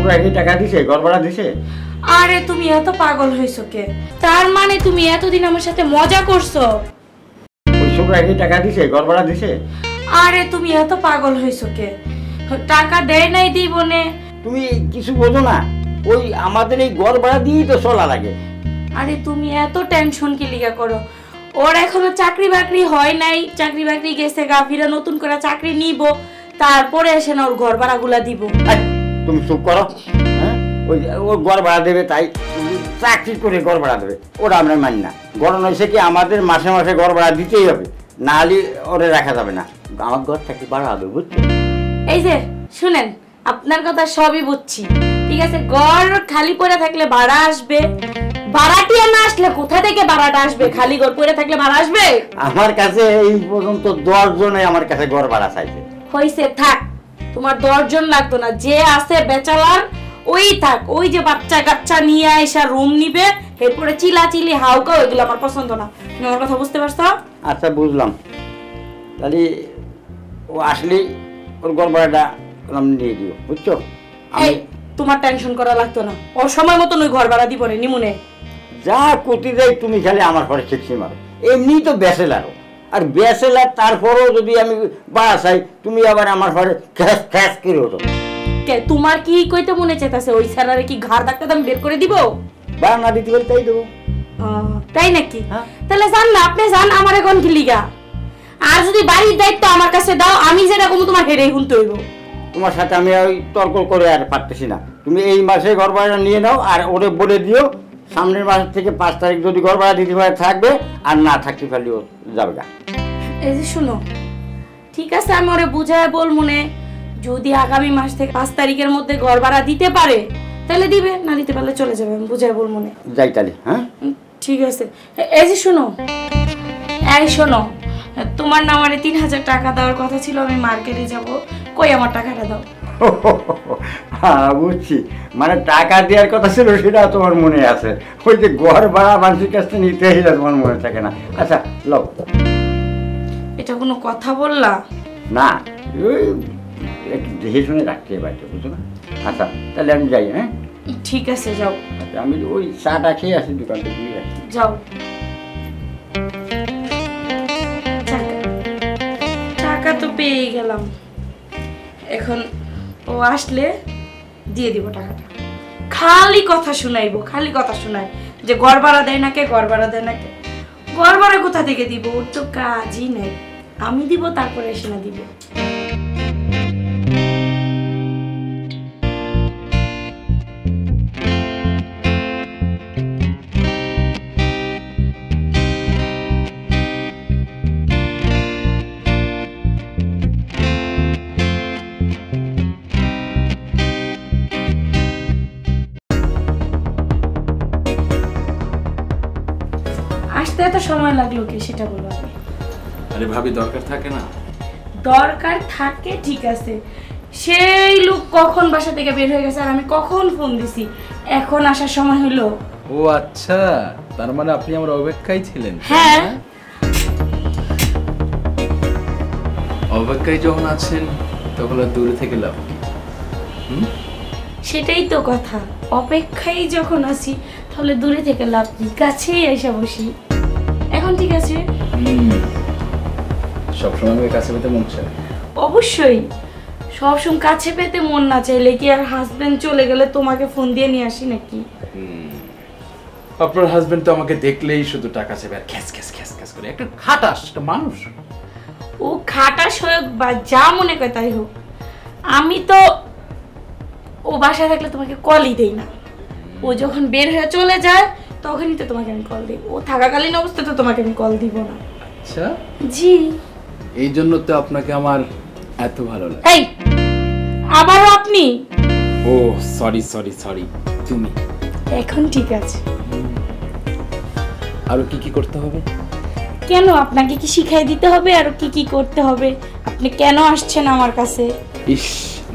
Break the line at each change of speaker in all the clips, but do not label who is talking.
শ্বশুর কি টাকা দিছে, ঘর ভাড়া দিছে?
আরে তুমি এত পাগল হইছো কে? তার মানে তুমি এতদিন আমার সাথে মজা করছো?
ওই শ্বশুর কি টাকা দিছে, ঘর ভাড়া দিছে?
আরে তুমি এত পাগল হইছো কে? টাকা দেয় নাই দিব নে।
তুমি কিছু বোঝো না, ওই আমাদের এই ঘর ভাড়া দিয়েই তো চলা লাগে।
আরে তুমি এত টেনশন কি লিগা করো? ওর এখনো চাকরি বাকরি হয় নাই, চাকরি বাকরি গেছে গাফিরা, নতুন করে চাকরি নিব, তারপরে এসে না ওর ঘর ভাড়াগুলা দিব।
তুমি চুপ করো। হ্যাঁ, ওই ওর ঘর ভাড়া দেবে, তাই চাকরি করে ঘর ভাড়া দেবে, ওটা আমরা মানি না। গরম হয়েছে কি আমাদের মাসে মাসে ঘর ভাড়া দিতেই হবে, না হলে ওরে রাখা যাবে না। আমার ঘর চাকরি ভাড়া হবে, বুঝছো?
এই যে শুনেন, আপনার কথা সবই বুঝছি, ঠিক আছে। ঘর খালি পড়ে থাকলে ভাড়া আসবে, ভাড়াটিয়া না আসলে কোথা থেকে ভাড়াটা আসবে? খালি ঘর পড়ে থাকলে ভাড়া আসবে?
আমার কাছে এই পর্যন্ত 10 জনে আমার কাছে ঘর ভাড়া চাইছে।
হইছে, থাক। তোমার 10 জন লাগতো না, যে আছে বেচালার ওই থাক। ওই যে বাচ্চা কাচ্চা নিয়ে আইসা রুম নিবে, এরপরে চিলাচিলি হাউকা, ওইগুলো আমার পছন্দ না। তুমি আমার কথা বুঝতে পারছো?
আচ্ছা, বুঝলাম। তাহলে ও আসলেই ওর ঘর ভাড়াটা নিয়ে দিও, বুঝছো?
এই তোমার টেনশন করা লাগতো না, ওর সময় মতন ওই ঘর ভাড়া দিব রে নিমুনে।
যা করতে যাই তুমি খালি আমার ঘরে ঠেকছি মারো। এমনি তো ব্যাচেলারও, আর ব্যাচেলার তারপরেও যদি আমি ভাড়া চাই, তুমি আবার আমার ঘরে খ্যাস খ্যাস করে ওঠো।
কে তোমার কি কইতে মনে চাইতাছে? ওই স্যালারে কি ঘাড় ধাক্কা দাম বের করে দিব?
ভাড়া না দিতে পারি তাই দেবো।
তাই নাকি? তাহলে যান না, আপনি যান, আমার এখন কি লিগা? আর যদি বাড়ির দায়িত্ব আমার কাছে দাও, আমি যেটা কমু তোমার হেরেই শুনতে হইব।
তোমার সাথে আমি ওই তর্ক করে আর পারতেছি না। তুমি এই মাসে ঘর ভাড়া নিয়ে নাও, আর ওরে বলে দিও সামনের মাস থেকে 5 তারিখ যদি ঘর ভাড়া দিতে পারে থাকবে, আর না থাকতে পারলেও যাবে না।
এই যে শুনো, ঠিক আছে, আমি ওরে বুঝায় বল মনে, যদি আগামী মাস থেকে 5 তারিখের মধ্যে ঘর ভাড়া দিতে পারে তাহলে দিবে, না দিতে পারলে চলে যাবে। আমি বুঝায় বল মনে
যাই তাহলে। হ্যাঁ,
ঠিক আছে। এই যে শুনো, এই শোনো, তোমার না আমারে 3000 টাকা দেওয়ার কথা ছিল, আমি মার্কেটে যাব, কই আমার টাকাটা দাও।
হ্যাঁ, বুঝছি। মানে টাকা দেওয়ার কথা ছিল, সেটা তোমার মনে আছে। ওই যে ঘর ভাড়া মানুষের কাছ থেকে নিতে হলে তোমার মনে থাকে না। আচ্ছা লও।
এটা কোনো কথা বললা?
না, ওই একটু দেখে শুনে রাখতে পারছো, বুঝছো না? আচ্ছা তাহলে আমি যাই। হ্যাঁ
ঠিক আছে, যাও।
আচ্ছা, আমি ওই চাটা খেয়ে আসি দোকান থেকে, নিয়ে আসি।
যাও। টাকা তো পেয়ে গেলাম, এখন ও আসলে দিয়ে দিব টাকাটা। খালি কথা শুনাইবো, খালি কথা শুনাই যে ঘর ভাড়া দেয় না কে, ঘর ভাড়া দেয় না কে। ঘর ভাড়া কোথা থেকে দিব? ওর তো কাজই নেই, আমি দিব, তারপরে এসে না দিব। আসতে এত সময় লাগলো কি সেটা বলো আগে।
আরে ভাবি, দরকার থাকে না?
দরকার থাকে, ঠিক আছে। সেই লোক কখন বাসা থেকে বের হয়ে গেছে, আর আমি কখন ফোন দিছি, এখন আসার সময় হলো।
ও আচ্ছা, তার মানে আপনি আমার অপেক্ষায় ছিলেন?
হ্যাঁ।
অপেক্ষায় যখন আছেন তখন আর দূরে থেকে লাভ কি?
সেটাই তো কথা, অপেক্ষায় যখন আছি তাহলে দূরে থেকে লাভ কি, কাছেই এসে বসি। এখন ঠিক আছে?
সবসময় আমাকে কাছে পেতে মন চায়?
অবশ্যই, সবসময় কাছে পেতে মন না চাইলে কি আর হাজবেন্ড চলে গেলে তোমাকে ফোন দিয়ে নিয়ে আসি নাকি?
আপনার হাজবেন্ড তো আমাকে দেখলেই শুধু টাকা চাইবে আর খ্যাস খ্যাস খ্যাস খ্যাস করে। একটা খাটাস, একটা মানুষ।
ও খাটাস হোক বা যা মনে করে তাই হোক, আমি তো ও বাসায় থাকলে তোমাকে কলই দেই না। ও যখন বের হয়ে চলে যায় তখনই তো তোমাকে আমি কল দিই, ও থাকাকালীন অবস্থায় তো তোমাকে আমি কল দিব না।
আচ্ছা,
জি।
এই জন্য তো আপনাকে আমার এত ভালো লাগে।
এই আবারও আপনি?
ও সরি সরি সরি, তুমি।
এখন ঠিক আছে।
আরো কি কি করতে হবে?
কেন, আপনাকে কি শিখাই দিতে হবে আরো কি কি করতে হবে? আপনি কেন আসছেন আমার কাছে?
ইস,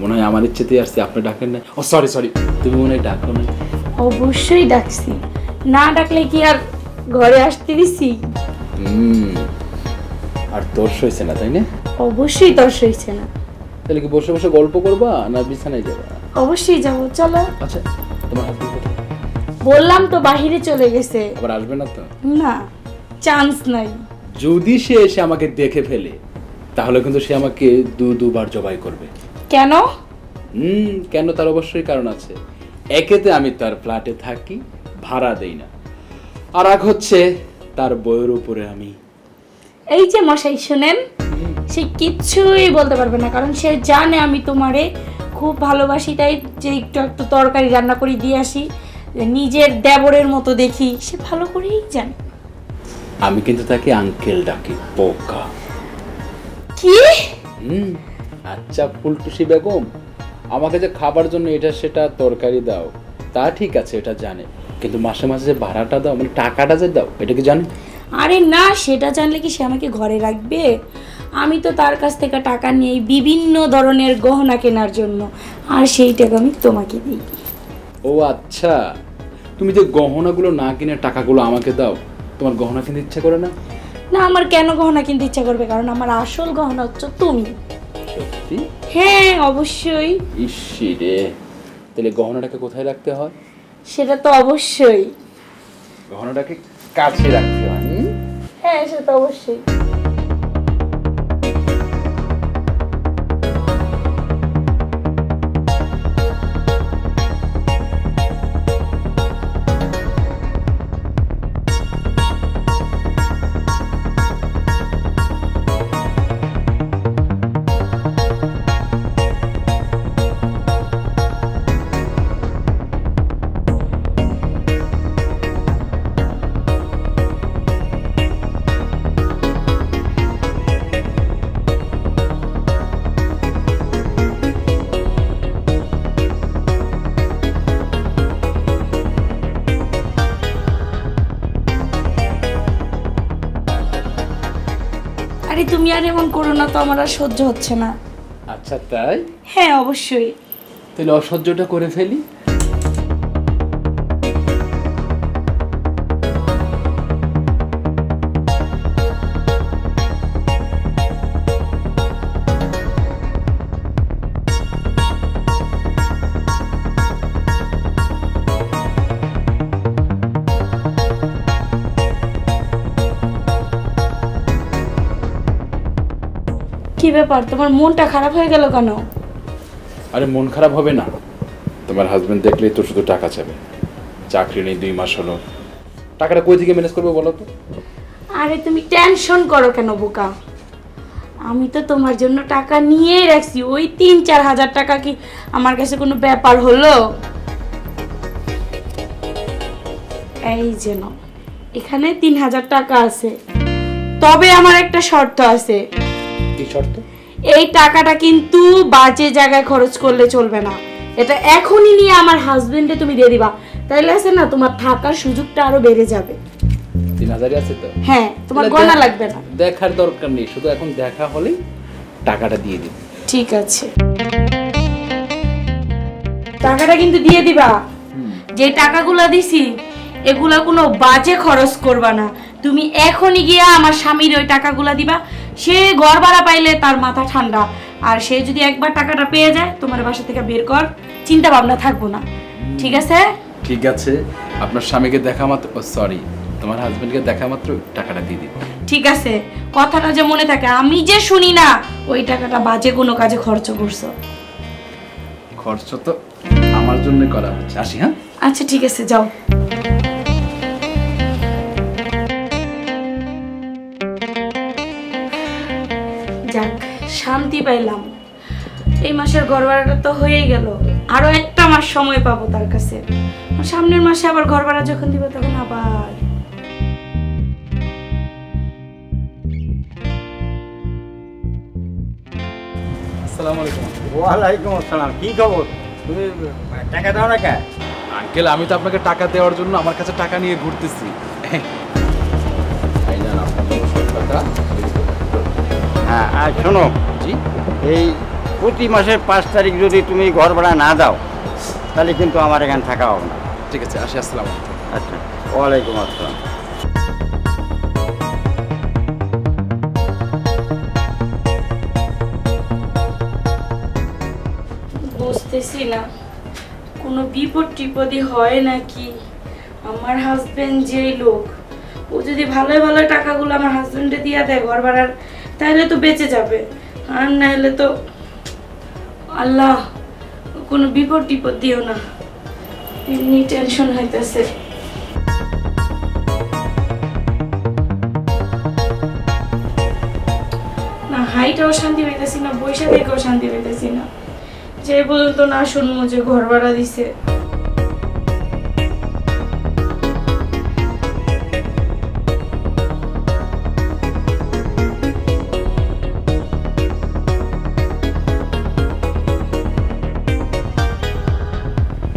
মনে হয় আমার ইচ্ছেতেই আসছি, আপনি ডাকেন না। ও সরি সরি, তুমি মনে হয় ডাকো না।
অবশ্যই ডাকছি, না ডাকলে কি আর ঘরে আসতে দিছি?
আর তর্স হয়েছে না, তাই না?
অবশ্যই তর্স হয়েছে না।
তাহলে কি বসে বসে গল্প করবা না বিছানায় যাবা?
অবশ্যই যাব, চলো।
আচ্ছা, তোমার হাজবেন্ড কোথায়?
বললাম তো বাহিরে চলে গেছে।
আবার আসবে না তো?
না, চান্স নাই।
যদি সে এসে আমাকে দেখে ফেলে তাহলে কিন্তু সে আমাকে দুবার জবাই করবে।
কেন?
কেন, তার অবশ্যই কারণ আছে। একেতে আমি তার ফ্ল্যাটে থাকি, ভাড়া দেই না, আর এক হচ্ছে তার বইয়ের উপরে আমি।
এই যে মশাই শুনেন, সে কিচ্ছুই বলতে পারবে না, কারণ সে জানে আমি তোমারে খুব ভালোবাসি, তাই যে একটু একটু তরকারি রান্না করে দিয়ে আসি, নিজের দেবরের মতো দেখি, সে ভালো করেই জানে।
আমি কিন্তু তাকে আঙ্কেল ডাকি, পোকা।
কি?
আচ্ছা ফুলটুসি বেগম, আমাকে যে খাবার জন্য এটা সেটা তরকারি দাও তা ঠিক আছে, এটা জানে, কিন্তু মাসে মাসে যে ভাড়াটা দাও, মানে টাকাটা যে দাও, এটা কি জানে?
আরে না, সেটা জানলে কি সে আমাকে ঘরে রাখবে? আমি তো তার কাছ থেকে টাকা নিয়ে বিভিন্ন ধরনের গহনা কেনার জন্য, আর সেই টাকা আমি তোমাকে দিই।
ও আচ্ছা, তুমি যে গহনাগুলো না কিনে টাকাগুলো আমাকে দাও, তোমার গহনা কিনতে ইচ্ছা করে না?
না, আমার কেন গহনা কিনতে ইচ্ছা করবে, কারণ আমার আসল গহনা হচ্ছে তুমি।
সত্যি?
হ্যাঁ, অবশ্যই।
ইসি রে, তাহলে গহনাটাকে কোথায় রাখতে হয়?
সেটা তো অবশ্যই।
গহনাটাকে কাছে রাখতে হয়।
হ্যাঁ, সেটা তো অবশ্যই। আরে তুমি আর এমন করো না তো, আমার আর সহ্য হচ্ছে না।
আচ্ছা তাই?
হ্যাঁ, অবশ্যই।
তাহলে অসহ্যটা করে ফেলি।
কি ব্যাপার, তোমার মনটা খারাপ হয়ে গেল কেন?
আরে মন খারাপ হবে না, তোমার হাজবেন্ড দেখলেই তো শুধু টাকা চাবে। চাকরি নেই, 2 মাস হলো, টাকাটা কই থেকে ম্যানেজ করবে বলো তো?
আরে তুমি টেনশন করো কেন বোকা? আমি তো তোমার জন্য টাকা নিয়েই রাখছি। ওই 3-4 হাজার টাকা কি আমার কাছে কোনো ব্যাপার হলো? এই যে নাও, এখানে 3,000 টাকা আছে, তবে আমার একটা শর্ত আছে।
কি শর্ত?
এই টাকাটা কিন্তু বাজে জায়গায় খরচ করলে চলবে না। এটা এখনই নিয়ে আমার হাজবেন্ডে তুমি দিয়ে দিবা, তাইলে আছে না তোমার থাকার সুযোগটা আরো বেড়ে যাবে।
3,000 আছে তো?
হ্যাঁ, তোমার গয়না লাগবে না।
দেখার দরকার নেই, শুধু এখন দেখা হলেই টাকাটা দিয়ে দিন।
ঠিক আছে, টাকাটা কিন্তু দিয়ে দিবা। যে টাকাগুলো দিছি এগুলা কোনো বাজে খরচ করবা না। তুমি এখনই গিয়া আমার স্বামীর ওই টাকাগুলা দিবা। সে ঘর ভাড়া পাইলে তার মাথা ঠান্ডা, আর সে যদি একবার টাকাটা পেয়ে যায় তোমার বাসা থেকে বের কর, চিন্তা ভাবনা থাকবো না। ঠিক আছে?
ঠিক আছে, আপনার স্বামীকে দেখা মাত্র, সরি, তোমার হাজবেন্ডকে দেখা মাত্র টাকাটা দিয়ে দিন।
ঠিক আছে, কথাটা যে মনে থাকে, আমি যে শুনি না ওই টাকাটা বাজে কোনো কাজে খরচ করছো।
খরচ তো আমার জন্য করা হচ্ছে, আসি। হ্যাঁ
আচ্ছা ঠিক আছে, যাও। যাক, শান্তি পাইলাম। এই মাসের ঘর ভাড়াটা তো হয়ে গেল, আরো একটা মাস সময় পাবো তার কাছে। সামনের মাসে আবার ঘর ভাড়া যখন দিব তখন আবার।
আসসালামু আলাইকুম।
ওয়ালাইকুম আসসালাম। কি খবর? তুমি টাকা দাও না কে?
আঙ্কেল, আমি তো আপনাকে টাকা দেওয়ার জন্য আমার কাছে টাকা নিয়ে ঘুরতেছি। এই নেন আপনার জন্য 100 টাকা।
হ্যাঁ, আর শোনো,
জি।
এই প্রতি মাসের 5 তারিখ যদি তুমি ঘর ভাড়া না দাও তাহলে কিন্তু আমার এখানে থাকা হবে না।
ঠিক আছে, আসি। আসসালামু আলাইকুম।
আচ্ছা, ওয়ালাইকুম আসসালাম।
বুঝতেছি না কোনো বিপদ টিপদই হয় নাকি? আমার হাজবেন্ড যেই লোক, ও যদি ভালো ভালো টাকাগুলো আমার হাজবেন্ডে দিয়ে দেয় ঘর ভাড়ার, তাহলে তো বেঁচে যাবে। আর না হলে তো আল্লাহ কোনো বিপদ টিপদ দিও না, এমনি টেনশন হইতেছে। না হাইটাও শান্তি পাইতেছি না, বৈশা থেকেও শান্তি পাইতেছি না, যে পর্যন্ত না শুনবো যে ঘর ভাড়া দিছে।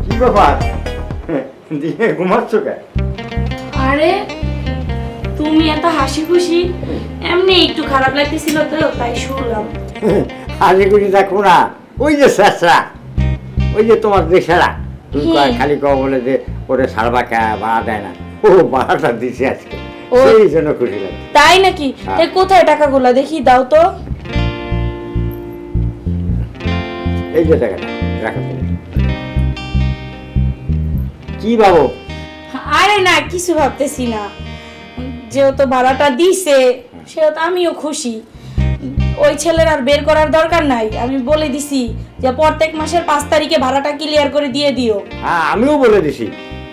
কি ব্যাপার দিয়ে ঘুমাচ্ছ কে?
আরে তুমি এত হাসি খুশি, এমনি একটু খারাপ লাগতেছিল তো তাই শুনলাম।
হাসি খুশি থাকবো না, ওই যে শেষরা, ওই যে তোমার দেশেরা, তুমি খালি কও বলে যে ওরে সারবা কে ভাড়া দেয় না, ও ভাড়াটা দিছে আজকে, সেই জন্য খুশি লাগে।
তাই নাকি? তাই কোথায় টাকাগুলো দেখি দাও তো।
এই যে টাকাটা রাখো তুমি। কি ভাবো?
আরে না কিছু ভাবতেছি না, যেহেতু ভাড়াটা দিছে সেহেতু আমিও খুশি। ওই ছেলের আর বের করার দরকার নাই, আমি বলে দিছি যে প্রত্যেক মাসের 5 তারিখে ভাড়াটা ক্লিয়ার করে দিয়ে দিও।
হ্যাঁ আমিও বলে দিছি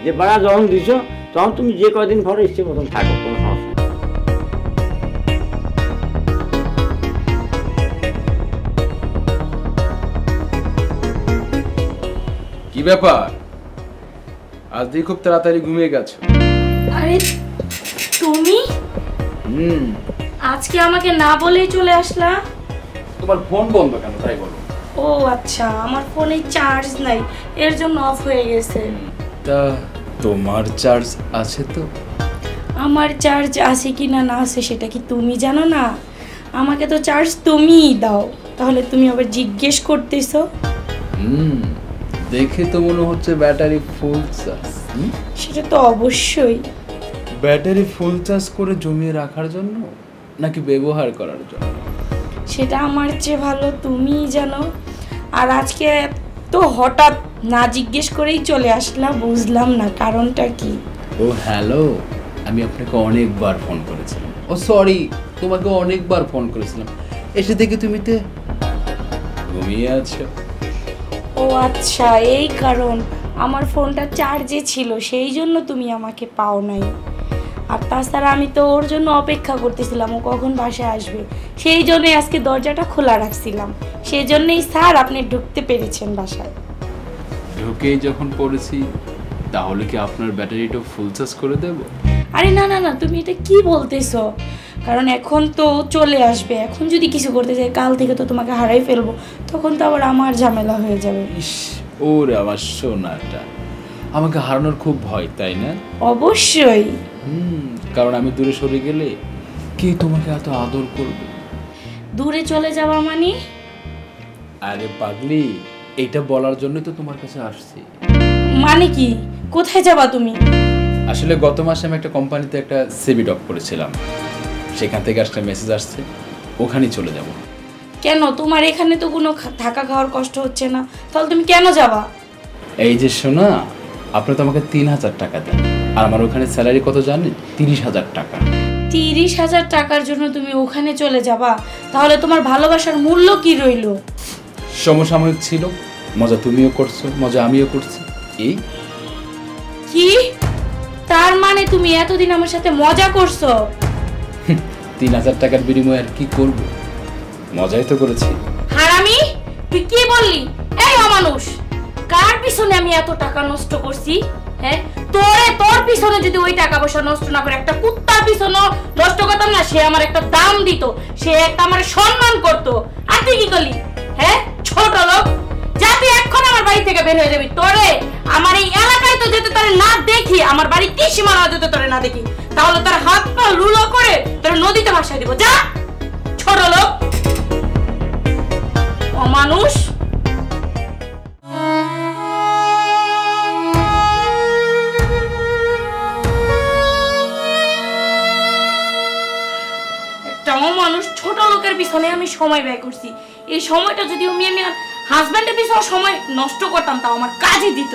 যে ভাড়া যখন দিছো তখন তুমি যে কদিন পরে ইচ্ছে মতন থাকো, কোনো সমস্যা নেই।
কি ব্যাপার, আজ দিয়ে খুব তাড়াতাড়ি ঘুমিয়ে গেছো?
আরে তুমি
হুম,
আজকে আমাকে না বলেই চলে আসলা?
তোমার ফোন বন্ধ কেন তাই বলো?
ও আচ্ছা, আমার ফোনে চার্জ নাই, এর জন্য অফ হয়ে গেছে।
তা তোমার চার্জ আছে তো?
আমার চার্জ আছে কি না না আছে সেটা কি তুমি জানো না? আমাকে তো চার্জ তুমিই দাও, তাহলে তুমি আবার জিজ্ঞেস করতেছো?
হুম, দেখে তো মনে হচ্ছে ব্যাটারি ফুল চার্জ।
সেটা তো অবশ্যই।
ব্যাটারি ফুল চার্জ করে জমিয়ে রাখার জন্য নাকি ব্যবহার করার জন্য?
সেটা আমার চেয়ে ভালো তুমিই জানো। আর আজকে তো হঠাৎ না জিজ্ঞেস করেই চলে আসলাম, বুঝলাম না কারণটা কি।
ও হ্যালো, আমি আপনাকে অনেকবার ফোন করেছিলাম। ও সরি, তোমাকে অনেকবার ফোন করেছিলাম, এসে দেখি তুমি তো ঘুমিয়ে আছো।
ও আচ্ছা এই কারণ, আমার ফোনটা চার্জে ছিল সেই জন্য তুমি আমাকে পাও নাই। আর তাছাড়া আমি তো ওর জন্য অপেক্ষা করতেছিলাম ও কখন বাসায় আসবে, সেই জন্যই আজকে দরজাটা খোলা রাখছিলাম, সেই জন্যই স্যার আপনি ঢুকতে পেরেছেন বাসায়।
ঢুকেই যখন পড়েছি তাহলে কি আপনার ব্যাটারিটা ফুল চার্জ করে দেব?
আরে না না না, তুমি এটা কি বলতেছো? কারণ এখন তো চলে আসবে, এখন যদি কিছু করতে চাই কাল থেকে তো তোমাকে হারাই ফেলবো, তখন তো আবার আমার ঝামেলা হয়ে যাবে।
ইস, ওরে আমার সোনাটা, আমাকে হারানোর খুব ভয় তাই না?
অবশ্যই।
কারণ আমি দূরে সরে গেলে কে তোমাকে এত আদর করবে?
দূরে চলে যাওয়া মানে?
আরে পাগলি, এইটা বলার জন্য তো তোমার কাছে আসছি।
মানে কি? কোথায় যাবা তুমি?
আসলে গত মাসে আমি একটা কোম্পানিতে একটা সিভি ড্রপ করেছিলাম, সেখান থেকে একটা মেসেজ আসছে, ওখানেই চলে যাব।
কেন, তোমার এখানে তো কোনো থাকা খাওয়ার কষ্ট হচ্ছে না, তাহলে তুমি কেন যাবা?
এই যে শোনা, আপনি তো আমাকে 3000 টাকা দেন, আর আমার ওখানে স্যালারি কত জানেন? 30,000 টাকা।
30,000 টাকার জন্য তুমি ওখানে চলে যাবা? তাহলে তোমার ভালোবাসার মূল্য কি রইলো?
সমসাময়িক ছিল, মজা তুমিও করছো, মজা আমিও করছি, এই।
কি? তার মানে তুমি এতদিন আমার সাথে মজা করছো?
3000 টাকার বিনিময়ে আর কি করব? মজাই তো করেছি।
হারামি, তুই কি বললি? এই অমানুষ, কার পিছনে আমি এত টাকা নষ্ট করছি? হ্যাঁ, তোর পিছনে যদি ওই টাকা পয়সা নষ্ট না করে একটা কুত্তার পিছনে নষ্ট করতাম না, সে আমার একটা দাম দিত, সে একটা আমার সম্মান করতো। আর তুই কি করলি? হ্যাঁ ছোট লোক, যাতে এখন আমার বাড়ি থেকে বের হয়ে যাবি। তোরে আমার এই এলাকায় তো যেতে তোরে না দেখি, আমার বাড়ি কি সীমানা যেতে তোরে না দেখি, তাহলে তোর হাত পা লুলো করে তোর নদীতে ভাসাই দিব। যা ছোট লোক, অমানুষ। একটা অমানুষ ছোট লোকের পিছনে আমি সময় ব্যয় করছি, এই সময়টা যদি আমি হাজবেন্ডের পিছনে সময় নষ্ট করতাম, তাও আমার কাজই দিত।